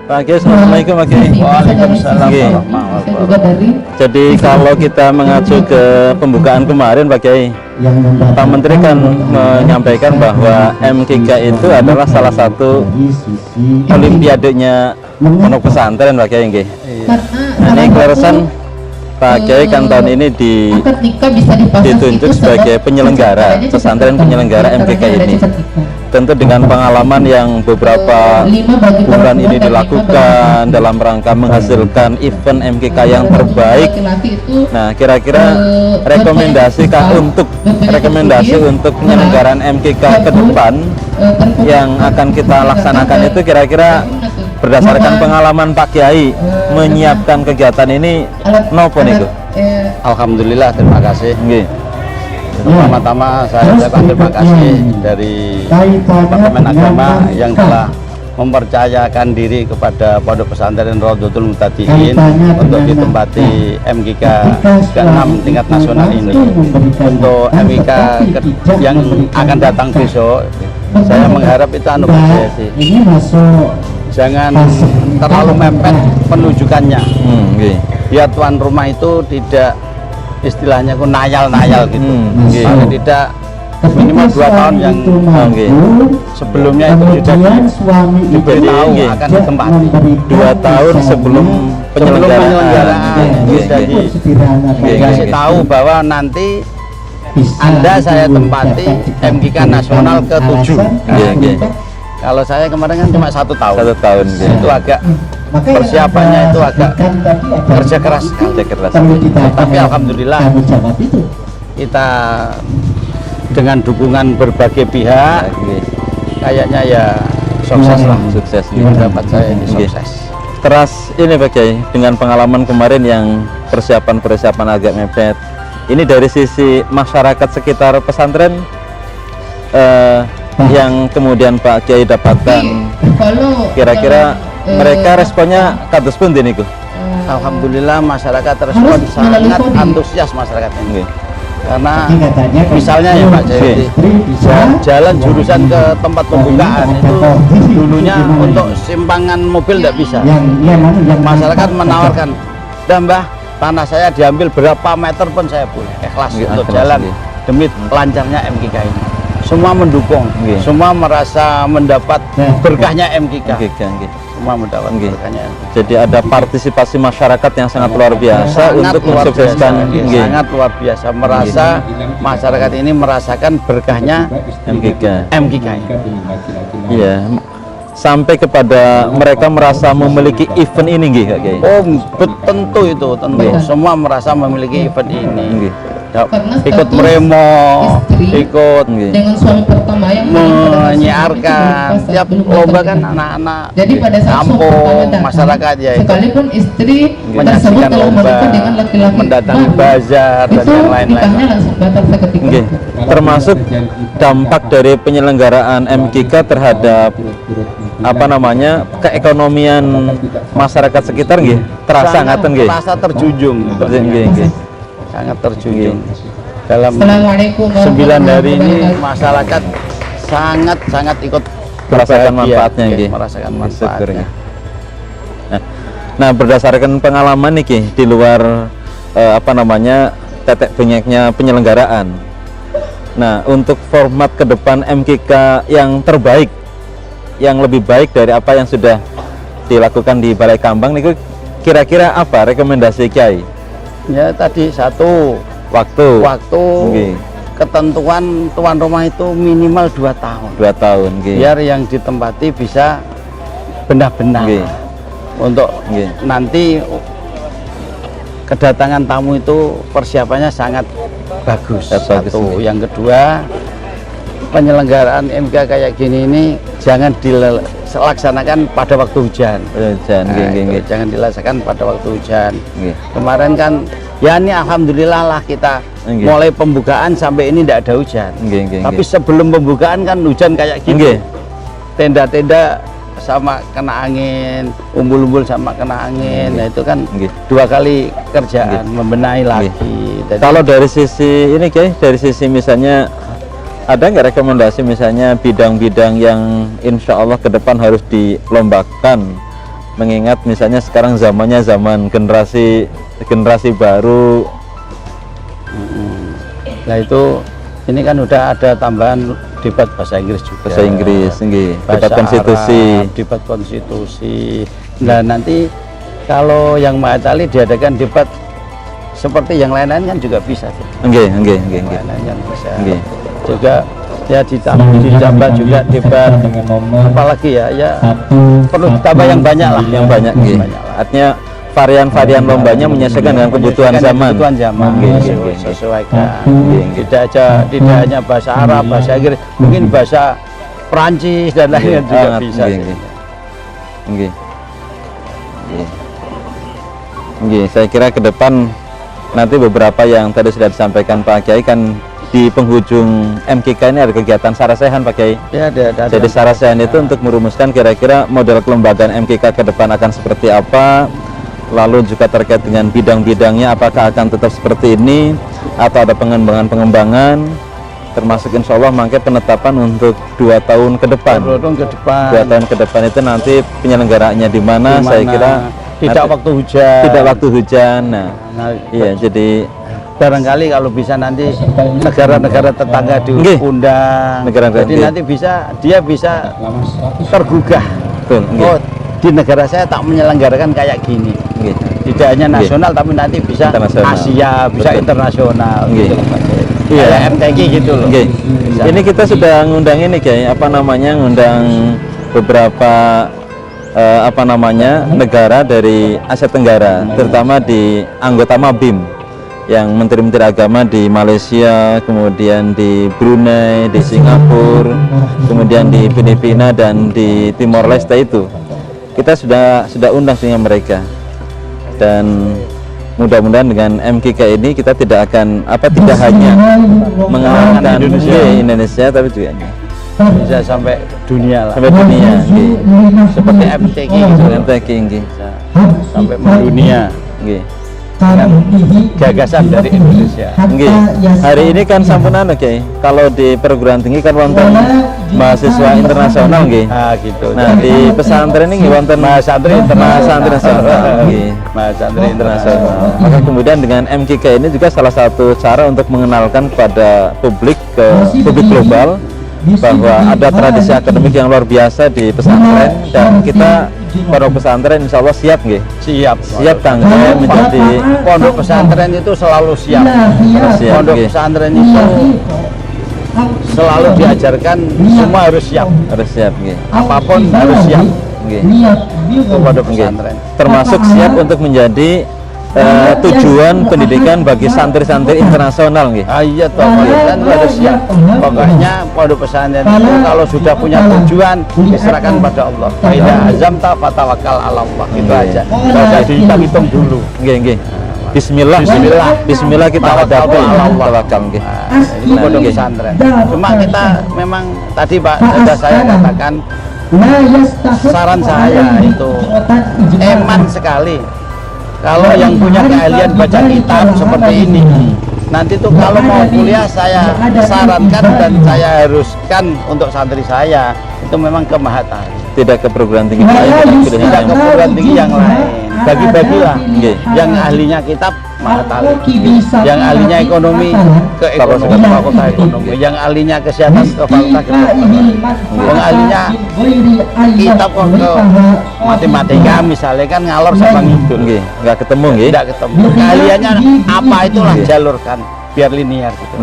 Pak Kiai, assalamualaikum Pak Kiai. Waalaikumsalam. Jadi kalau kita mengacu ke pembukaan kemarin Pak Kiai, Pak Menteri kan menyampaikan bahwa MKK itu adalah salah satu olimpiadenya pondok pesantren Pak Kiai. Nah, ini kelulusan Pak Kiai kan tahun ini ditunjuk sebagai penyelenggara pesantren penyelenggara MKK ini. Tentu dengan pengalaman yang beberapa bulan ini dilakukan dalam rangka menghasilkan event MKK yang terbaik. Nah, kira-kira rekomendasi untuk penyelenggaraan MKK ke depan yang akan kita laksanakan itu kira-kira berdasarkan pengalaman Pak Kiai menyiapkan kegiatan ini nopo niku? Alhamdulillah, terima kasih. Pertama-tama saya ucapkan terima kasih dari Departemen Agama yang telah mempercayakan diri kepada Pondok Pesantren Raudhatul Muhtadin untuk ditempati MKK ke-6 tingkat nasional ini. Untuk MKK yang akan datang besok, saya mengharap itu anugerah sih. Jangan terlalu mepet penunjukannya. Biar tuan rumah itu tidak istilahnya ku nayal-nayal gitu. Paling tidak minimal 2 tahun yang sebelumnya itu sudah diberitahu akan ditempati. 2 tahun sebelum penyelenggaraan. Jadi dikasih tahu bahwa nanti Anda saya tempati MKK nasional ke-7. Kalau saya kemarin kan cuma 1 tahun. 1 tahun. Itu agak persiapannya itu agak kerja keras. Tapi alhamdulillah kita dengan dukungan berbagai pihak kayaknya ya sukses lah. Sukses. Pendapat saya ini sukses. Teras ini Pak Kiai, dengan pengalaman kemarin yang persiapan agak mepet. Ini dari sisi masyarakat sekitar pesantren yang kemudian Pak Kiai dapatkan, kira-kira mereka responnya kados pundi niku? Alhamdulillah masyarakat respon sangat antusias masyarakat ini. Karena misalnya ya Pak Jayadi, jalan jurusan ke tempat pembukaan itu dulunya untuk simpangan mobil tidak bisa. Masyarakat menawarkan, "Dah Mbah, tanah saya diambil berapa meter pun saya boleh ikhlas untuk jalan demi lancarnya MKK ini." Semua mendukung, semua merasa mendapat berkahnya MKK. Semua mendapat berkahnya. Jadi ada partisipasi masyarakat yang sangat luar biasa untuk mensukseskan. Sangat luar biasa, merasa masyarakat ini merasakan berkahnya MKK. Iya. Sampai kepada mereka merasa memiliki event ini nggih Kak Kiai. Oh, tentu itu, tentu. Semua merasa memiliki event ini. Ikut meremo, ikut dengan suami pertama yang menyiarkan tiap lomba kan anak-anak kampung masyarakat ya itu sekalipun istri menyaksikan lomba, mendatangi bazar dan yang lain-lain. Termasuk dampak dari penyelenggaraan MKK terhadap keekonomian masyarakat sekitar nggih terasa ngaten nggih. Terasa terjunjung. Sangat terjunjung. Dalam 9 hari ini masyarakat sangat ikut merasakan manfaatnya nggih. Merasakan manfaatnya. Nah, berdasarkan pengalaman nih di luar tetek bengeknya penyelenggaraan. Nah, untuk format ke depan MKK yang terbaik, yang lebih baik dari apa yang sudah dilakukan di Balai Kambang nih, kira-kira apa rekomendasi Kiai? Ya tadi satu waktu ketentuan tuan rumah itu minimal 2 tahun. 2 tahun. Biar yang ditempati bisa benar-benar untuk nanti kedatangan tamu itu persiapannya sangat bagus. Satu. Yang kedua, penyelenggaraan MKK kayak gini ini jangan dilaksanakan pada waktu hujan. Jangan dilaksanakan pada waktu hujan. Kemarin kan ya ini alhamdulillah lah kita mulai pembukaan sampai ini tidak ada hujan. Tapi sebelum pembukaan kan hujan kayak gini. Tenda-tenda sama kena angin, umbul-umbul sama kena angin. Nah itu kan 2 kali kerjaan membenahi lagi. Jadi, kalau dari sisi ini dari sisi misalnya ada nggak rekomendasi misalnya bidang-bidang yang insya Allah ke depan harus dilombakan mengingat misalnya sekarang zamannya zaman generasi baru. Nah itu ini kan udah ada tambahan debat bahasa Inggris juga. Bahasa Inggris, nggih. Debat konstitusi. Arab, debat konstitusi. Nah nanti kalau yang Mahatali diadakan debat seperti yang lain-lain kan juga bisa. Nggih. Lain-lain bisa. Nggih. Juga ya ditambah juga debat apalagi ya perlu ditambah yang banyak lah. Yang banyak, nggih. Artinya varian-varian lombanya menyesuaikan dengan kebutuhan zaman. Sesuaikan. Tidak hanya bahasa Arab, bahasa Inggris, mungkin bahasa Perancis dan lainnya juga bisa. Saya kira ke depan nanti beberapa yang tadi sudah disampaikan Pak Kiai kan di penghujung MKK ini ada kegiatan sarasehan Pak Kiai. Ya, ada. Jadi sarasehan itu untuk merumuskan kira-kira model kelembagaan MKK ke depan akan seperti apa. Lalu juga terkait dengan bidang-bidangnya apakah akan tetap seperti ini atau ada pengembangan, termasuk insya Allah mangke penetapan untuk 2 tahun ke depan. 2 tahun ke depan. 2 tahun ke depan itu nanti penyelenggaraannya di mana? Saya kira tidak waktu hujan. Tidak waktu hujan. Nah iya, jadi barangkali kalau bisa nanti negara-negara tetangga diundang. Jadi nanti dia bisa tergugah. Betul, oh, di negara saya tak menyelenggarakan kayak gini. Tidak hanya nasional tapi nanti bisa Asia, bisa internasional. Iya, MTQ gitu loh. Ini kita sudah ngundang ini kayak ngundang beberapa negara dari Asia Tenggara, terutama di anggota Mabim yang menteri-menteri agama di Malaysia, kemudian di Brunei, di Singapura, kemudian di Filipina dan di Timor Leste itu. Kita sudah undang dengan mereka, dan mudah-mudahan dengan MKK ini kita tidak hanya mengenalkan Indonesia tapi juga bisa sampai dunia lah. Sampai dunia. Seperti MTQ gitu. Sampai mendunia. Dengan gagasan dari Indonesia. Hari ini kan sampun Kiai. Kalau di perguruan tinggi kan wonten mahasiswa internasional nggih. Gitu. Nah, di pesantren ini wonten mahasiswa internasional. Mahasiswa internasional. Maka kemudian dengan MKK ini juga salah satu cara untuk mengenalkan kepada publik global bahwa ada tradisi akademik yang luar biasa di pesantren, dan kita pondok pesantren insya Allah siap nggih? Siap tangga menjadi pondok pesantren itu selalu siap. Pondok pesantren itu selalu diajarkan semua harus siap nggih. Apapun harus siap nggih. Pondok pesantren termasuk siap untuk menjadi tujuan pendidikan bagi santri-santri internasional nggih. Iya toh, kan harus siap. Pokoknya pondok pesantren itu kalau sudah punya tujuan diserahkan pada Allah. Idza azamta fatawakkal 'ala Allah. Itu aja. Enggak dihitung dulu. Nggih. Bismillah kita tawakal nggih. Ini pondok pesantren. Cuma kita memang tadi Pak sudah saya katakan, saran saya itu eman sekali kalau yang punya keahlian baca kitab seperti ini. Nanti tuh kalau mau kuliah saya sarankan dan saya haruskan untuk santri saya itu memang ke Mahatali. Tidak ke perguruan tinggi lain, tidak ke perguruan tinggi yang lain. Bagi-bagilah. Yang ahlinya kitab Mahatali, yang ahlinya ekonomi ke fakultas ekonomi, yang ahlinya kesehatan ke fakultas kedokteran, yang ahlinya kitab ke matematika misalnya kan ngalor sama ngidul. Nggak ketemu nggih. Tidak ketemu. Keahliannya apa itulah jalurkan biar linear gitu.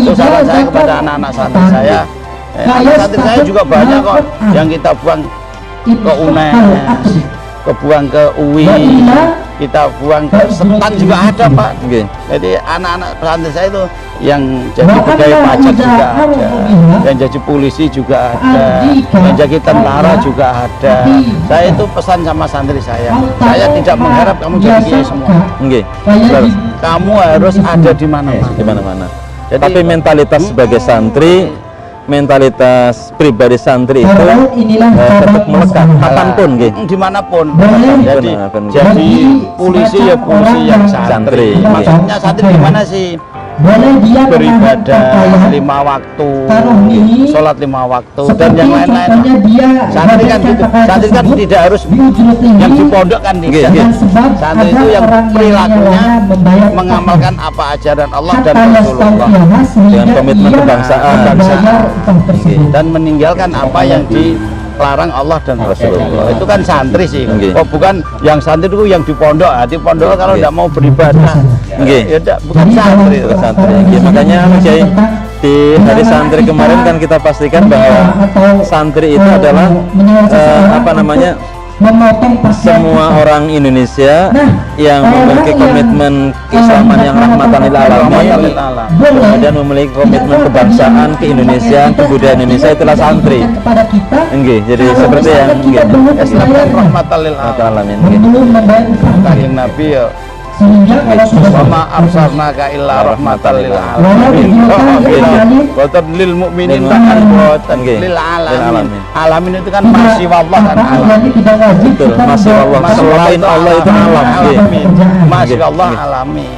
Itu saran saya kepada anak-anak santri saya. Anak santri saya juga banyak kok yang kita buang ke UNES, kebuang ke UI, kita buang ke SETAN juga ada Pak. Jadi anak-anak santri saya itu yang jadi pegawai pajak juga ada, yang jadi polisi juga ada, yang jadi tentara juga ada. Saya itu pesan sama santri saya tidak mengharap kamu jadi kiai semua. Kamu harus ada di mana-mana. Tapi mentalitas sebagai santri, mentalitas pribadi santri itu tetap melekat kapanpun dimanapun. Jadi polisi ya polisi yang santri. Maksudnya santri di mana sih? boleh dia beribadah 5 waktu, sholat 5 waktu, dan yang lain-lain. Santri kan gitu. Santri kan tidak harus yang di pondok kan tidak. Santri itu yang perilakunya mengamalkan apa ajaran Allah dan Rasulullah dengan komitmen kebangsaan. Dan meninggalkan apa yang dilarang Allah dan Rasulullah. Itu kan santri sih. Oh, bukan yang santri itu yang di pondok. Di pondok kalau tidak mau beribadah, ya bukan santri. Santri. Makanya Kiai, di hari santri kemarin kan kita pastikan bahwa santri itu adalah semua orang Indonesia yang memiliki komitmen keislaman yang rahmatan lil alamin, kemudian memiliki komitmen kebangsaan, keindonesiaan, kebudayaan Indonesia, itulah santri. Jadi seperti yang Islam kan rahmatan lil alamin. Kanjeng Nabi ya Wama arsalnaka illa rahmatan lil alamin. Boten lil mukminin bahkan boten lil alamin. Alamin itu kan masih Allah kan alam. Betul, masih Allah. Selain Allah itu alam. Masih Allah alamin.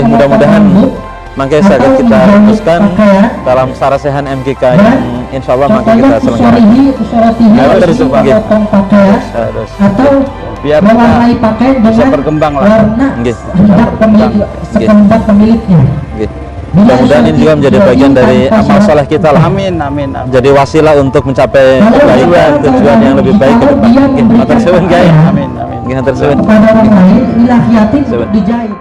Mudah-mudahan makanya saja kita teruskan dalam sarasehan MGK yang insya Allah makin kita selenggarakan. Terus atau biar mewarnai pakaian bisa dengan berkembang lah. sekehendak pemiliknya. Mudah-mudahan ini juga menjadi bagian dari amal soleh kita lah. Amin, amin, amin. Jadi wasilah untuk mencapai kebaikan, tujuan yang lebih baik ke depan. Matur suwun, Kiai. Amin, amin. Matur suwun. Kepada orang lain, inilah yatim untuk dijahit.